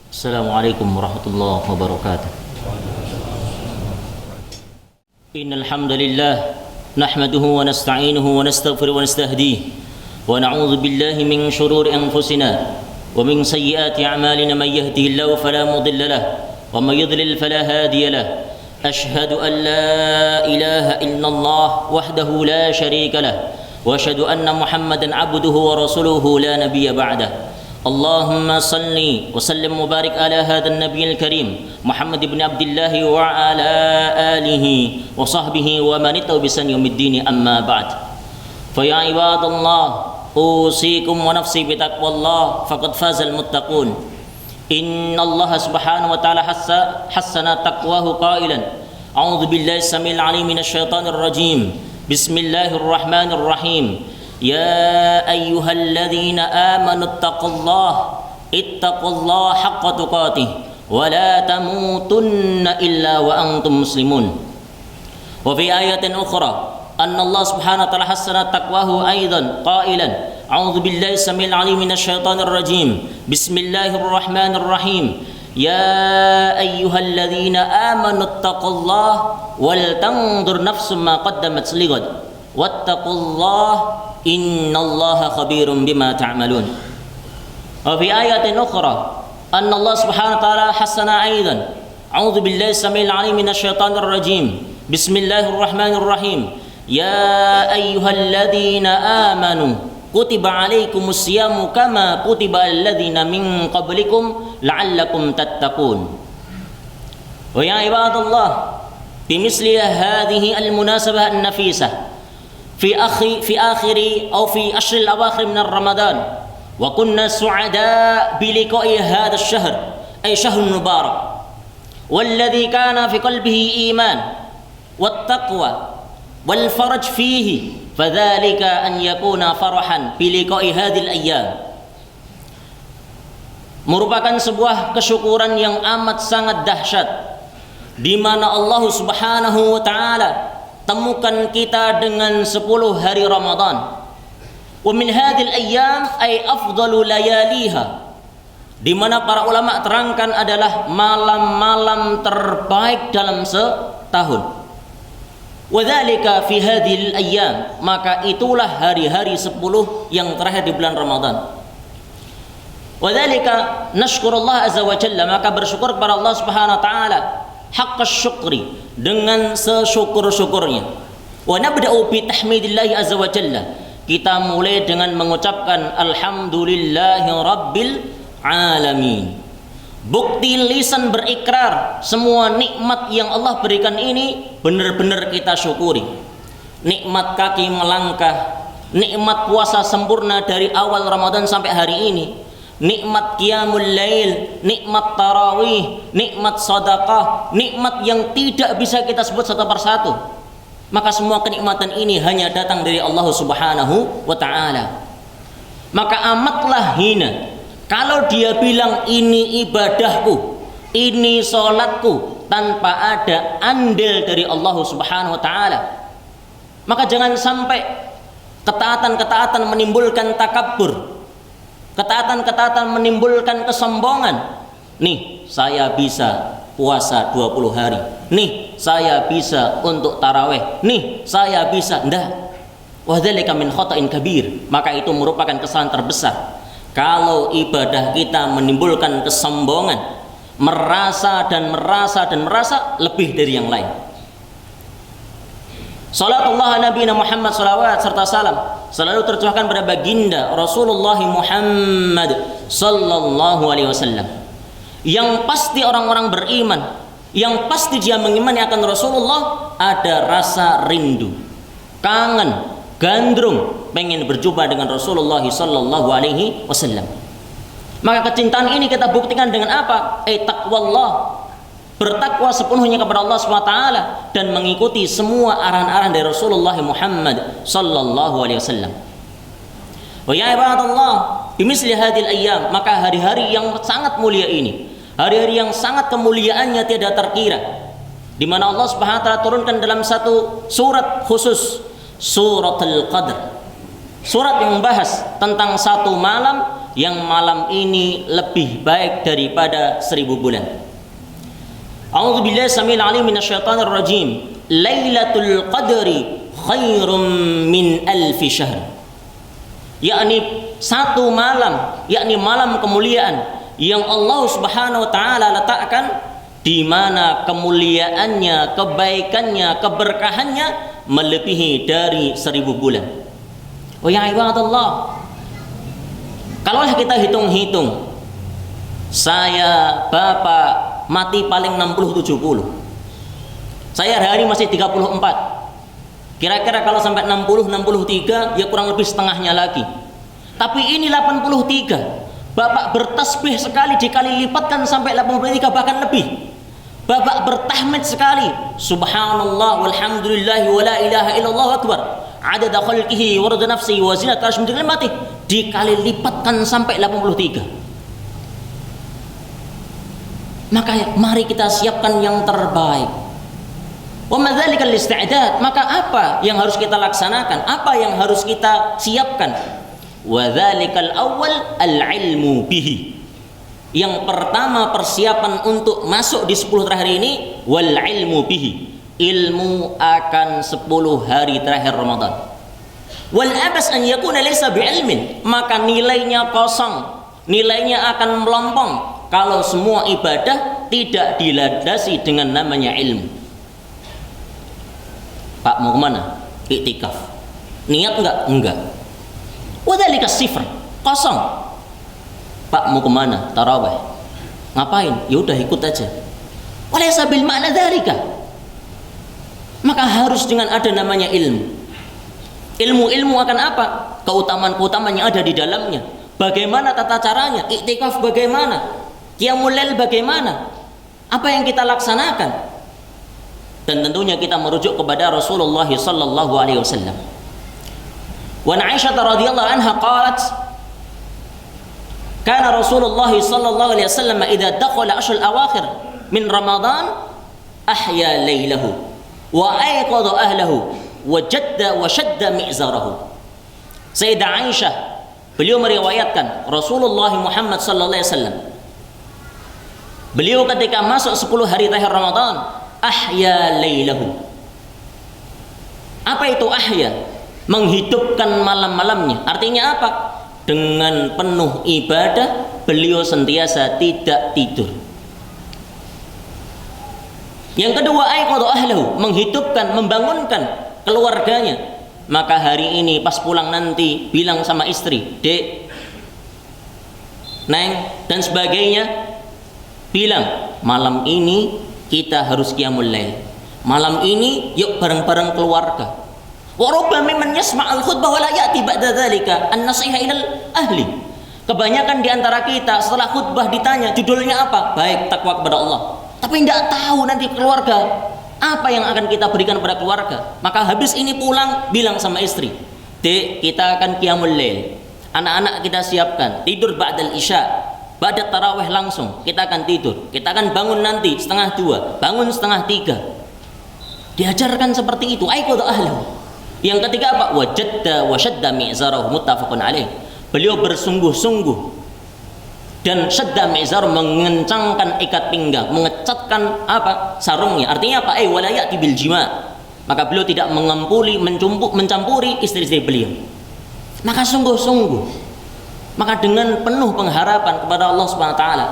Assalamualaikum warahmatullahi wabarakatuh. Innal hamdalillah nahmaduhu wa nasta'inuhu wa nastaghfiruhu wa nastahdihi wa na'udzu billahi min shururi anfusina wa min sayyiati a'malina man yahdihillahu fala mudilla lahu wa man yudlil fala hadiya lahu. Ashhadu an la ilaha illallah wahdahu la syarika lahu wa ashhadu anna Muhammadan 'abduhu wa rasuluhu la nabiyya ba'dahu. Allahumma salli wa sallim wa barik ala hadzal nabiyil karim Muhammad ibn Abdullah wa ala alihi wa sahbihi wa man ittaba bi sunnati yaumiddin, amma ba'd. Fa ya ibadallah, usikum wa nafsi bi taqwallah faqad fazal muttaqun. Inna Allah subhanahu wa ta'ala hassana taqwahu qailan a'udzu billahi samil alim minasy syaithanir rajim. Bismillahirrahmanirrahim. Ya ayyuhalladzina amanu ittaqullaha haqqa tuqatih wa la tamutunna illa wa antum muslimun. Wa fi ayatin ukhra anna Allah subhanahu wa ta'ala hassana taqwahu aidan qailan a'udzu billahi samil alim minasy syaithanir rajim. Bismillahirrahmanirrahim. Ya ayyuhalladzina amanu ittaqullaha wal tanzur nafsum ma qaddamat lighad wattaqullaha innallaha khabirum bima ta'malun. Wa fi ayatin ukhra anna Allah subhanahu wa ta'ala hassana aidan a'udzu billahi samil alim minasy syaithanir rajim. Bismillahirrahmanirrahim. Ya ayyuhalladzina amanu kutiba alaikumus siyamu kama kutiba alladzina min qablikum la'allakum tattaqun. Wa ya ibadallah, bimisli hadhihi almunasabah an-nafisah في آخر أو في أشهر الأواخر من رمضان وكنا سعداء بلقاء هذا الشهر أي شهر مبارك والذي كان في قلبه إيمان والتقوى والفرج فيه فذلك أن يكون فرحا بلقاء هذه الأيام. Merupakan sebuah kesyukuran yang amat sangat dahsyat di mana Allah Subhanahu wa taala temukan kita dengan 10 hari Ramadan. Wa min hadhil ayyam ay afdalu layaliha, di mana para ulama terangkan adalah malam-malam terbaik dalam setahun. Wa dzalika fi hadhil ayyam, maka itulah hari-hari 10 yang terakhir di bulan Ramadan. Wa dzalika nashkurullah azza wa jalla, maka bersyukur kepada Allah Subhanahu wa taala haqqas syukri, dengan sesyukur-syukurnya. Wa nabda'u bi tahmidillahi azza wa jalla, kita mulai dengan mengucapkan alhamdulillahi rabbil alamin. Bukti lisan berikrar semua nikmat yang Allah berikan ini benar-benar kita syukuri. Nikmat kaki melangkah, nikmat puasa sempurna dari awal Ramadan sampai hari ini, nikmat qiyamul lail, nikmat tarawih, nikmat sedekah, nikmat yang tidak bisa kita sebut satu persatu. Maka semua kenikmatan ini hanya datang dari Allah Subhanahu wa ta'ala. Maka amatlah hina kalau dia bilang ini ibadahku, ini salatku, tanpa ada andil dari Allah Subhanahu wa ta'ala. Maka jangan sampai ketaatan-ketaatan menimbulkan takabbur, ketaatan-ketaatan menimbulkan kesombongan. Nih, saya bisa puasa 20 hari. Nih, saya bisa untuk taraweh. Nih, saya bisa. Ndak. Wa dzalika min khata'in kabir. Maka itu merupakan kesalahan terbesar. Kalau ibadah kita menimbulkan kesombongan, merasa lebih dari yang lain. Salatullah Nabi Muhammad salawat serta salam selalu tercurahkan pada baginda Rasulullah Muhammad sallallahu alaihi wasallam. Yang pasti orang-orang beriman, yang pasti dia mengimani akan Rasulullah, ada rasa rindu, kangen, gandrung, pengen berjumpa dengan Rasulullah sallallahu alaihi wasallam. Maka kecintaan ini kita buktikan dengan apa? Taqwallah, bertakwa sepenuhnya kepada Allah SWT dan mengikuti semua arahan-arahan dari Rasulullah Muhammad sallallahu alaihi wasallam. Wa ya ibadallah, bimisli hadhil ayyam, maka hari-hari yang sangat mulia ini, hari-hari yang sangat kemuliaannya tidak terkira, di mana Allah Subhanahu wa taala turunkan dalam satu surat khusus, Suratul Qadr. Surat yang membahas tentang satu malam yang malam ini lebih baik daripada 1000 bulan. A'udzubillahi samil alim minasyaitonir rajim. Lailatul qadri khairum min alfi syahr. Yakni satu malam, yakni malam kemuliaan yang Allah Subhanahu wa taala letakkan, di mana kemuliaannya, kebaikannya, keberkahannya melebihi dari 1000 bulan. Oh ya ibadallah, kalaulah kita hitung-hitung, saya, bapak mati paling 60-70, saya hari masih 34, kira-kira kalau sampai 60-63 ya kurang lebih setengahnya lagi. Tapi ini 83, bapak bertasbih sekali dikali lipatkan sampai 83 bahkan lebih. Bapak bertahmid sekali, subhanallah walhamdulillah wa la ilaha illallah akbar, adada khalqihi wa rida nafsihi wa zinata arsyih kalimatihi, dikali lipatkan sampai 83. Maka mari kita siapkan yang terbaik. Wa madzalikal isti'dad, maka apa yang harus kita laksanakan? Apa yang harus kita siapkan? Wa dzalikal awwal al-ilmu bihi. Yang pertama persiapan untuk masuk di 10 terakhir ini, wal ilmu bihi, ilmu akan 10 hari terakhir Ramadan. Wal abas an yakuna laysa bi'ilmin, maka nilainya kosong, nilainya akan melompong kalau semua ibadah tidak dilandasi dengan namanya ilmu. Pak mau kemana? Iktikaf. Niat enggak? Enggak. Wadzalika sifr, kosong. Pak mau kemana? Tarawih. Ngapain? Ya udah ikut aja. Walaysa bil ma'na dzalika. Maka harus dengan ada namanya ilmu. Ilmu akan apa? Keutamaan-keutamaan yang ada di dalamnya. Bagaimana tata caranya? Iktikaf bagaimana? Qiyamul lail bagaimana? Apa yang kita laksanakan? Dan tentunya kita merujuk kepada Rasulullah sallallahu alaihi wasallam. Wa Aisyah radhiyallahu anha qalat, kana Rasulullah sallallahu alaihi wasallam idza dakhala ashrul awakhir min Ramadan ahya lailahu wa ayqadha ahlahu wa jadda wa shadda mi'zarahu. Sayyidah Aisyah beliau meriwayatkan Rasulullah Muhammad sallallahu alaihi wasallam, beliau ketika masuk 10 hari terakhir Ramadan ahya lailahu. Apa itu ahya? Menghidupkan malam-malamnya. Artinya apa? Dengan penuh ibadah beliau sentiasa tidak tidur. Yang kedua, aiqadha ahlahu, menghidupkan, membangunkan keluarganya. Maka hari ini pas pulang nanti bilang sama istri, Dek, Neng dan sebagainya, bilang malam ini kita harus qiyamul lail. Malam ini yuk bareng-bareng keluarga. Wa rubbama mimman yasma'ul khutbah wa la ya'ti ba'da dzalika an-nasiha ilal ahli. Kebanyakan di antara kita setelah khutbah ditanya judulnya apa? Baik, takwa kepada Allah. Tapi tidak tahu nanti keluarga apa yang akan kita berikan kepada keluarga. Maka habis ini pulang bilang sama istri, Dek, kita akan qiyamul lail. Anak-anak kita siapkan tidur ba'dal isya. Ba'da tarawih langsung kita akan tidur. Kita akan bangun nanti 1:30, bangun 1:30. Diajarkan seperti itu. Aiqadha ahlahu. Yang ketiga apa? Wajadda wa shadda mi'zarahu, muttafaqun alaih. Beliau bersungguh-sungguh dan shadda mi'zar, mengencangkan ikat pinggang, mengecatkan apa? Sarungnya. Artinya apa? Wala ya'ti bil jima'. Maka beliau tidak mencampuri istri-istri beliau. Maka sungguh-sungguh. Maka dengan penuh pengharapan kepada Allah Subhanahu wa taala.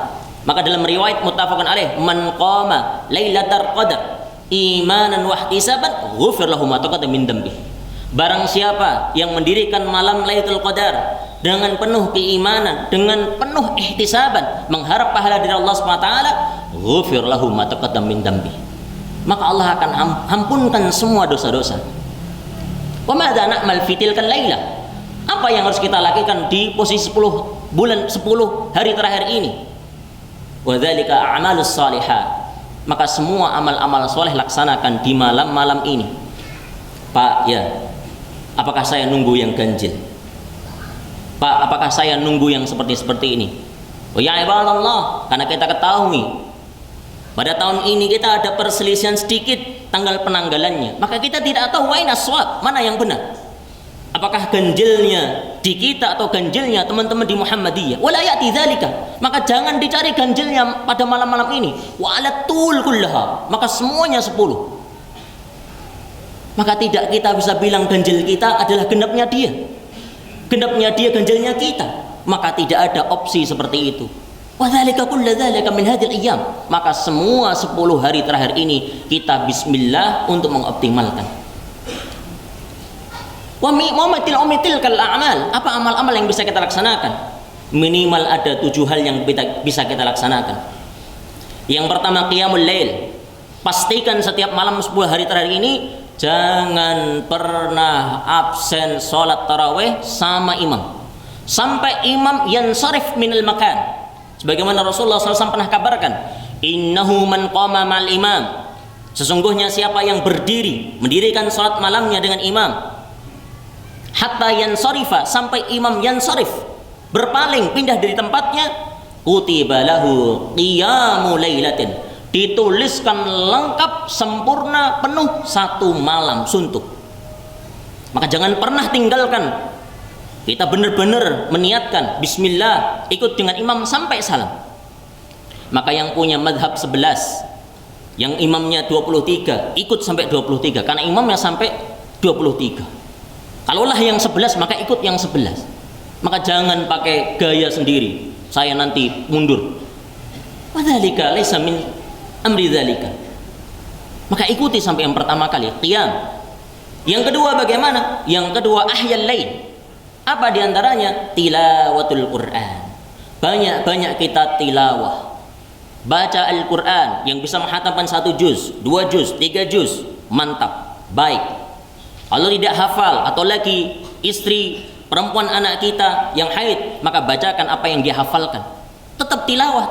Maka dalam riwayat muttafaqun alaih, man qama lailatal qadar imanan wa ihtisaban ghufir lahu ma taqaddama min dhanbi. Barang siapa yang mendirikan malam Lailatul Qadar dengan penuh keimanan, dengan penuh ihtisaban, mengharap pahala dari Allah Subhanahu wa taala, ghufir lahu ma taqaddama min dhanbi. Maka Allah akan ampunkan semua dosa-dosa. Wa madza na'mal fi tilkal lailah? Apa yang harus kita lakukan di posisi 10 bulan 10 hari terakhir ini? Wa dzalika a'malus shalihat. Maka semua amal-amal soleh laksanakan di malam-malam ini. Pak, ya, apakah saya nunggu yang ganjil? Pak, apakah saya nunggu yang seperti ini? Oh ya ibadallah, karena kita ketahui pada tahun ini kita ada perselisihan sedikit tanggal penanggalannya. Maka kita tidak tahu waina shawab, mana yang benar. Apakah ganjilnya di kita atau ganjilnya teman-teman di Muhammadiyah. Wala ya'ti dzalika. Maka jangan dicari ganjilnya pada malam-malam ini. Wa alatul kullaha. Maka semuanya 10. Maka tidak kita bisa bilang ganjil kita adalah genapnya dia. Genapnya dia ganjilnya kita. Maka tidak ada opsi seperti itu. Wa dzalika kullu dzalika min hadhil ayyam. Maka semua 10 hari terakhir ini kita bismillah untuk mengoptimalkan. Wa umitil kal a'mal. Apa amal-amal yang bisa kita laksanakan? Minimal ada 7 hal yang bisa kita laksanakan. Yang pertama qiyamul lail. Pastikan setiap malam 10 hari terakhir ini jangan pernah absen salat tarawih sama imam. Sampai imam yansarif minal makan. Sebagaimana Rasulullah SAW pernah kabarkan, innahu man qama ma'al imam. Sesungguhnya siapa yang mendirikan salat malamnya dengan imam, hatta yansarifa, sampai imam yansarif, berpaling, pindah dari tempatnya, kutiba lahu qiyamu lailatin, dituliskan lengkap, sempurna, penuh 1 malam suntuk. Maka jangan pernah tinggalkan. Kita benar-benar meniatkan bismillah, ikut dengan imam sampai salam. Maka yang punya madhab 11, yang imamnya 23, ikut sampai 23, karena imamnya sampai 23. Kalaulah yang 11 maka ikut yang 11. Maka jangan pakai gaya sendiri, saya nanti mundur. Wadzalika laisa min amri dzalika. Maka ikuti sampai yang pertama kali qiyam. Yang kedua bagaimana? Yang kedua ahyal lail. Apa diantaranya? Tilawatul Quran. Banyak-banyak kita tilawah. Baca Al-Quran. Yang bisa menghatamkan 1 juz, 2 juz, 3 juz, mantap, baik. Kalau tidak hafal, atau lagi istri, perempuan anak kita yang haid, maka bacakan apa yang dia hafalkan. Tetap tilawah.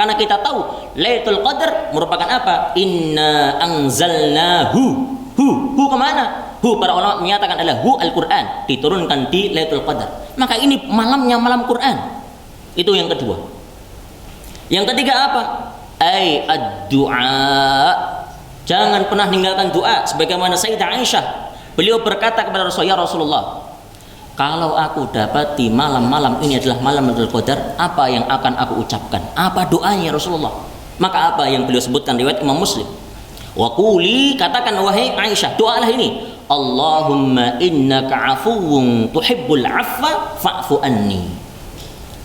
Karena kita tahu Lailatul Qadar merupakan apa? Inna anzalnahu. Hu kemana? Para ulama menyatakan adalah Al-Quran, diturunkan di Lailatul Qadar. Maka ini malamnya malam Quran. Itu yang kedua. Yang ketiga apa? Ad-du'a. Jangan pernah meninggalkan doa. Sebagaimana Sayyidah Aisyah, beliau berkata kepada Rasulullah, kalau aku dapati malam-malam ini adalah malam Lailatul Qadar, apa yang akan aku ucapkan? Apa doanya Rasulullah? Maka apa yang beliau sebutkan riwayat Imam Muslim. Wa quli, katakan wahai Aisyah, doalah ini. Allahumma innaka afuwun tuhibbul afwa fa'fu anni.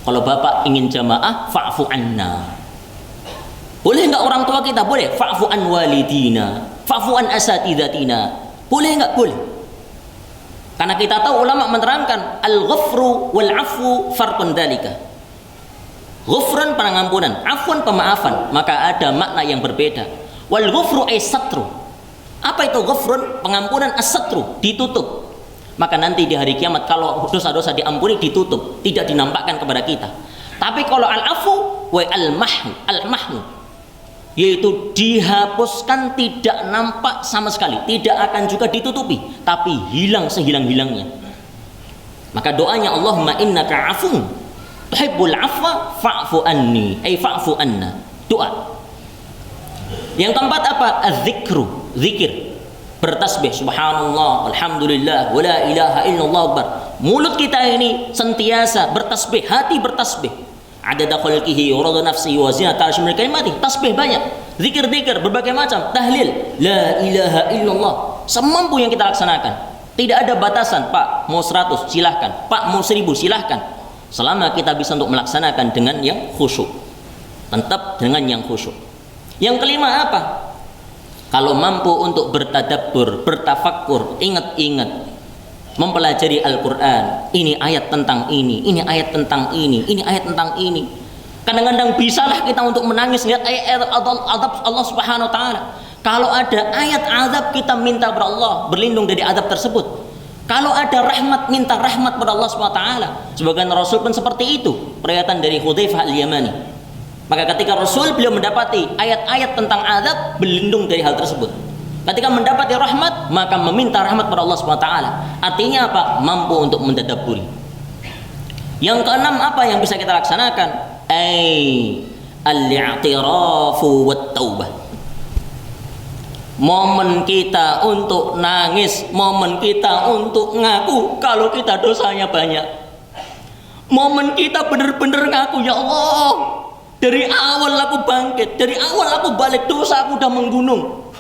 Kalau bapak ingin jamaah, fa'fu anna. Boleh enggak orang tua kita? Boleh. Fa'fu an walidina, fa'fu an asatidatina. Boleh enggak? Boleh. Karena kita tahu ulama menerangkan al-ghafru wal afu farqun dalika. Ghufran pengampunan, afwan pemaafan, maka ada makna yang berbeda. Wal ghufru ay satru. Apa itu ghufrun? Pengampunan, as-satru, ditutup. Maka nanti di hari kiamat kalau dosa-dosa diampuni ditutup, tidak dinampakkan kepada kita. Tapi kalau al-afu wa al-mahmu, yaitu dihapuskan, tidak nampak sama sekali, tidak akan juga ditutupi, tapi hilang sehilang-hilangnya. Maka doanya Allahumma innaka afuwun tuhibbul afwa fa'fu anni, ay fa'fu anna. Doa. Yang keempat apa? Az-zikru, zikir. Bertasbih, subhanallah, alhamdulillah, wala ilaha illallah akbar. Mulut kita ini sentiasa bertasbih, hati bertasbih. Adada khalqihi wa rada nafsihi wa zinata arsyil kalimati. Tasbih banyak, zikir-zikir berbagai macam, tahlil, la ilaha illallah. Semampu yang kita laksanakan. Tidak ada batasan, Pak mau 100 silahkan, Pak mau 1000 silahkan. Selama kita bisa untuk melaksanakan dengan yang khusyuk. Tetap dengan yang khusyuk. Yang kelima apa? Kalau mampu untuk bertadabbur, bertafakkur, ingat-ingat, mempelajari Al-Quran. Ini ayat tentang ini ayat tentang ini ayat tentang ini. Kadang-kadang bisalah kita untuk menangis lihat ayat azab Allah Subhanahu wa taala. Kalau ada ayat azab, kita minta kepada Allah berlindung dari azab tersebut. Kalau ada rahmat, minta rahmat kepada Allah Subhanahu wa taala. Sebagian Rasul pun seperti itu. Perkataan dari Hudzaifah Al-Yamani. Maka ketika Rasul beliau mendapati ayat-ayat tentang azab, berlindung dari hal tersebut. Ketika mendapati rahmat, maka meminta rahmat kepada Allah Subhanahu wa taala. Artinya apa? Mampu untuk mendadabburi. Yang keenam apa yang bisa kita laksanakan? Al-i'tirafu wat taubah. momen kita untuk nangis, momen kita untuk ngaku kalau kita dosanya banyak. Momen kita benar-benar ngaku, ya Allah, dari awal aku bangkit, dari awal aku balik, dosa aku udah menggunung.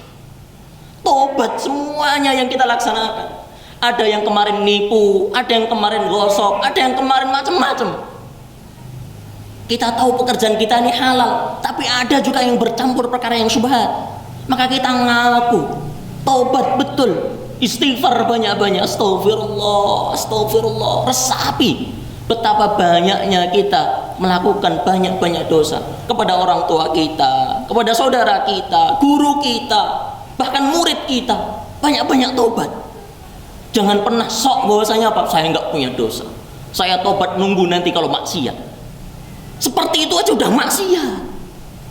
Tobat semuanya yang kita laksanakan. Ada yang kemarin nipu, ada yang kemarin gosok, ada yang kemarin macam-macam. Kita tahu pekerjaan kita ini halal, tapi ada juga yang bercampur perkara yang syubhat. Maka kita ngaku, tobat betul, istighfar banyak-banyak, astagfirullah, astagfirullah, resapi betapa banyaknya kita melakukan banyak-banyak dosa kepada orang tua kita, kepada saudara kita, guru kita, bahkan murid kita. Banyak-banyak tobat. Jangan pernah sok bahwasanya apa, saya nggak punya dosa, saya tobat nunggu nanti kalau maksiat. Seperti itu aja udah maksiat.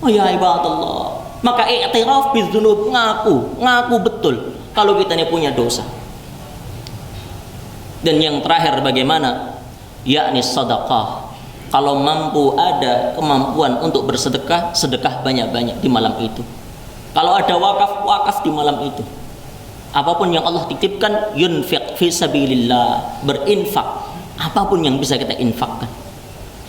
Oh ya ibadallah, maka i'tiraf bidzunub, ngaku betul kalau kita ini punya dosa. Dan yang terakhir bagaimana? Yakni sedekah. Kalau mampu, ada kemampuan untuk bersedekah, sedekah banyak-banyak di malam itu. Kalau ada wakaf, wakaf di malam itu. Apapun yang Allah titipkan, yunfiq fi sabilillah, berinfak. Apapun yang bisa kita infakkan.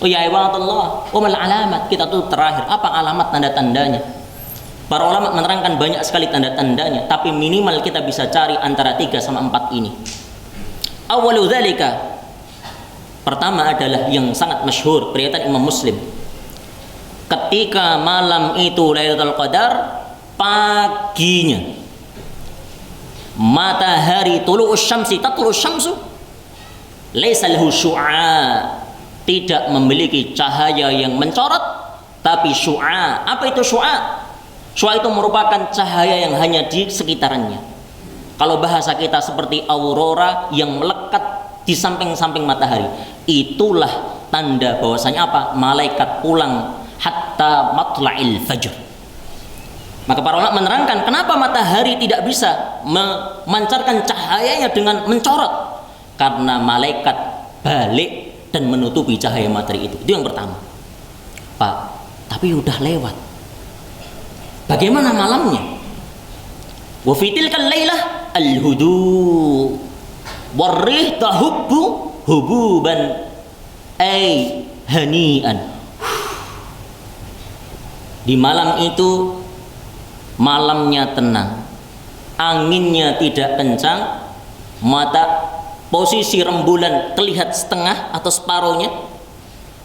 Oh ya ibadallah, wa mal alamat, kita tuh terakhir, apa alamat tanda-tandanya? Para ulama menerangkan banyak sekali tanda-tandanya, tapi minimal kita bisa cari antara 3 sama 4 ini. Awalu dzalika, pertama adalah yang sangat masyhur, riwayat Imam Muslim. Ketika malam itu Lailatul Qadar, paginya matahari tulu'us syamsi tatlu'us syamsu laisa lahu syu'a, tidak memiliki cahaya yang mencorot, tapi syu'a. Apa itu syu'a? Syu'a itu merupakan cahaya yang hanya di sekitarannya. Kalau bahasa kita seperti aurora yang melekat di samping-samping matahari. Itulah tanda bahwasanya apa? Malaikat pulang hatta matla'il fajr. Maka para ulama menerangkan kenapa matahari tidak bisa memancarkan cahayanya dengan mencorot, karena malaikat balik dan menutupi cahaya matahari itu. Itu yang pertama. Pak, tapi udah lewat. Bagaimana malamnya? Wa fi tilkal lailah al-hudu warrih tahubbu hububan ay hanian. Di malam itu malamnya tenang, anginnya tidak kencang, mata posisi rembulan terlihat setengah atau separuhnya,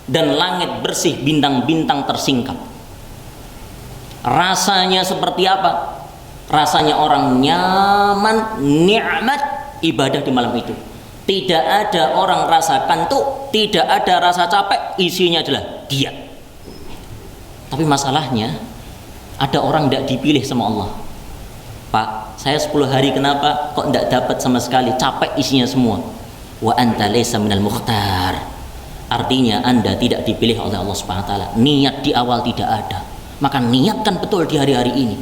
dan langit bersih, bintang-bintang tersingkap. Rasanya seperti apa? Rasanya orang nyaman, nikmat ibadah di malam itu. Tidak ada orang rasa kantuk, tidak ada rasa capek, isinya adalah diam. Tapi masalahnya ada orang tidak dipilih sama Allah. Pak, saya 10 hari kenapa kok tidak dapat sama sekali, capek isinya semua. Wa anta laysa minal mukhtar. Artinya Anda tidak dipilih oleh Allah Subhanahu wa taala. Niat di awal tidak ada. Maka niatkan betul di hari-hari ini.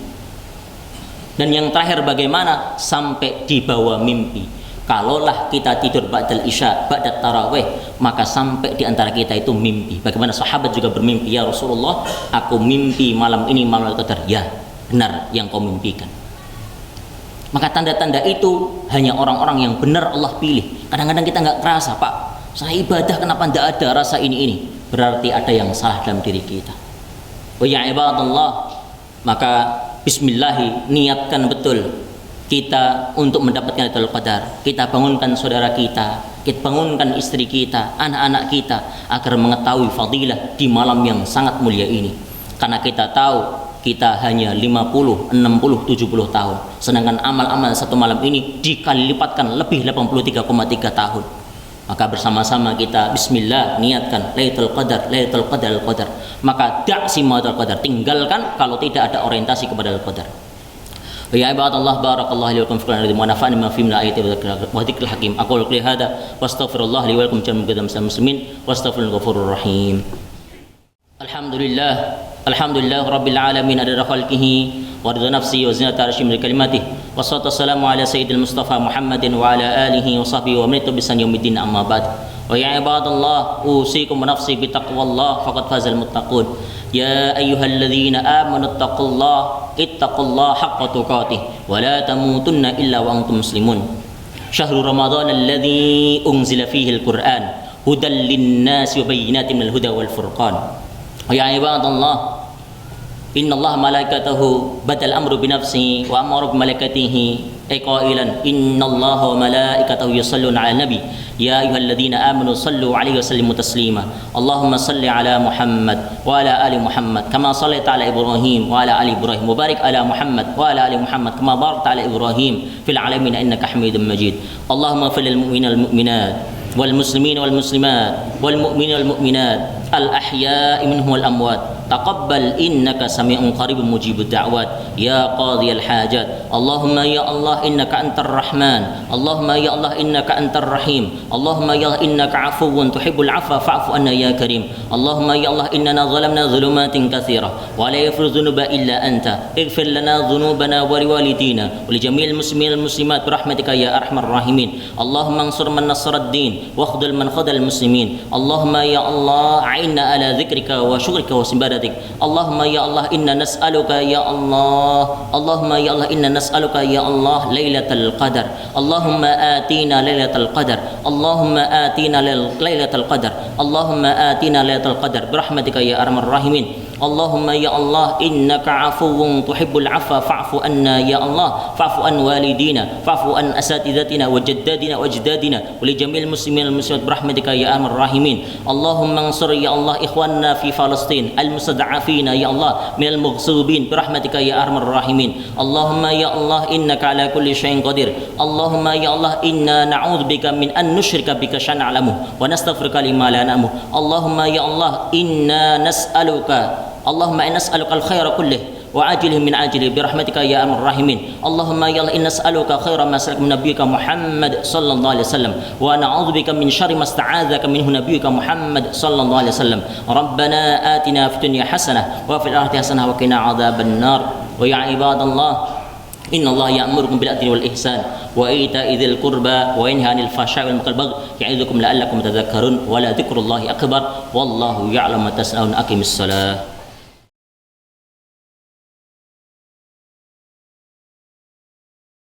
Dan yang terakhir bagaimana? Sampai dibawa mimpi. Kalaulah kita tidur ba'dal isya, ba'dat tarawih, maka sampai di antara kita itu mimpi. Bagaimana sahabat juga bermimpi, ya Rasulullah, aku mimpi malam ini malam Qadar. Ya, benar yang kau mimpikan. Maka tanda-tanda itu hanya orang-orang yang benar Allah pilih. Kadang-kadang kita nggak kerasa, Pak, saya ibadah kenapa tidak ada rasa ini. Berarti ada yang salah dalam diri kita. Wa ya ibadallah, maka bismillah, niatkan betul kita untuk mendapatkan Lailatul Qadar. Kita bangunkan saudara kita bangunkan istri kita, anak-anak kita agar mengetahui fadilah di malam yang sangat mulia ini. Karena kita tahu kita hanya 50, 60, 70 tahun, sedangkan amal-amal satu malam ini dikali lipatkan lebih 83,3 tahun. Maka bersama-sama kita bismillah niatkan Lailatul Qadar, Lailatul Qadar, Lailatul Qadar. Maka da'si Lailatul Qadar, tinggalkan kalau tidak ada orientasi kepada Lailatul Qadar. Ya ibadallah, barakallahu li wa lakum fi al-ardi wa nafa'ani ma fihi min al-ayati wa dhikril hakim. Aqulu qali hadza wa astaghfirullah li wa lakum jami'an muslimin wa astaghfirul ghafurur rahim. Alhamdulillah rabbil alamin adada khalqihi wa ridha nafsi wa zinata arshim li kalimatihi wassalatu wassalamu ala sayyidil mustafa Muhammadin wa ala alihi wa sahbihi wa man tabi'ahum bi ihsan yaumiddin amma ba'd. ويا عباد الله أوصيكم ونفسي بتقوى الله فقد فاز المتقون يا أيها الذين آمنوا اتقوا الله حق تقاته ولا تموتن إلا وأنتم مسلمون شهر رمضان الذي أنزل فيه القرآن هدى للناس وبينات من الهدى والفرقان ويا عباد الله إن الله ملائكته بدأ الأمر بنفسه وأمر بملائكته قائلا إن الله وملائكته يصلون على النبي يا أيها الذين آمنوا صلوا عليه وسلموا تسليما اللهم صل على محمد وعلى آل محمد كما صليت على إبراهيم وعلى آل إبراهيم وبارك على محمد وعلى آل محمد كما باركت على إبراهيم في العالمين إنك حميد مجيد اللهم اغفر للمؤمنين والمؤمنات والمسلمين والمسلمات والمؤمنين والمؤمنات الأحياء منهم والأموات تقبل إنك سميع قريب مجيب الدعوات يا قاضي الحاجات اللهم يا الله إنك أنت الرحمن اللهم يا الله إنك أنت الرحيم اللهم يا الله إنك عفو تحب العفو فاعف عنا يا كريم اللهم يا الله إننا ظلمنا ظلمات كثيرة ولا يغفر الذنوب إلا أنت اغفر لنا ذنوبنا ولوالدينا ولجميع المسلمين والمسلمات برحمتك يا أرحم الراحمين اللهم انصر من نصر الدين واخذل من خذل المسلمين اللهم يا الله أعنا على ذكرك وشكرك وعبادتك اللهم يا الله إنا نسألك يا الله اللهم يا الله إنا نسألك يا الله ليلة القدر اللهم آتينا ليلة القدر اللهم آتينا ليلة القدر اللهم آتينا ليلة القدر برحمتك يا أرحم الراحمين اللهم يا الله إنك عفو تحب العفو فاعف عنا يا الله فاعف عن والدينا فاعف عن أساتذتنا وجدادنا وأجدادنا ولجميع المسلمين والمسلمات برحمتك يا أرحم الراحمين اللهم انصر يا الله إخواننا في فلسطين المستضعفين يا الله من المغصوبين برحمتك يا أرحم الراحمين اللهم يا الله إنك على كل شيء قدير اللهم يا الله إنا نعوذ بك من أن نشرك بك شيئا نعلمه ونستغفرك لما لا نعلمه اللهم يا الله إنا نسألك اللهم إنا نسألك الخير كله وعاجله من عاجله برحمتك يا أرحم الراحمين اللهم يا الله إنا نسألك خير ما سألك من نبيك محمد صلى الله عليه وسلم ونعوذ بك من شر ما استعاذك منه نبيك محمد صلى الله عليه وسلم ربنا آتنا في الدنيا حسنة وفي الآخرة حسنة وقنا عذاب النار ويا عباد الله إن الله يأمركم بالعدل والإحسان وإيتاء ذي القربى وينهى عن الفحشاء والمنكر والبغي يعظكم لعلكم تذكرون ولذكر الله أكبر والله يعلم ما تصنعون أقم الصلاة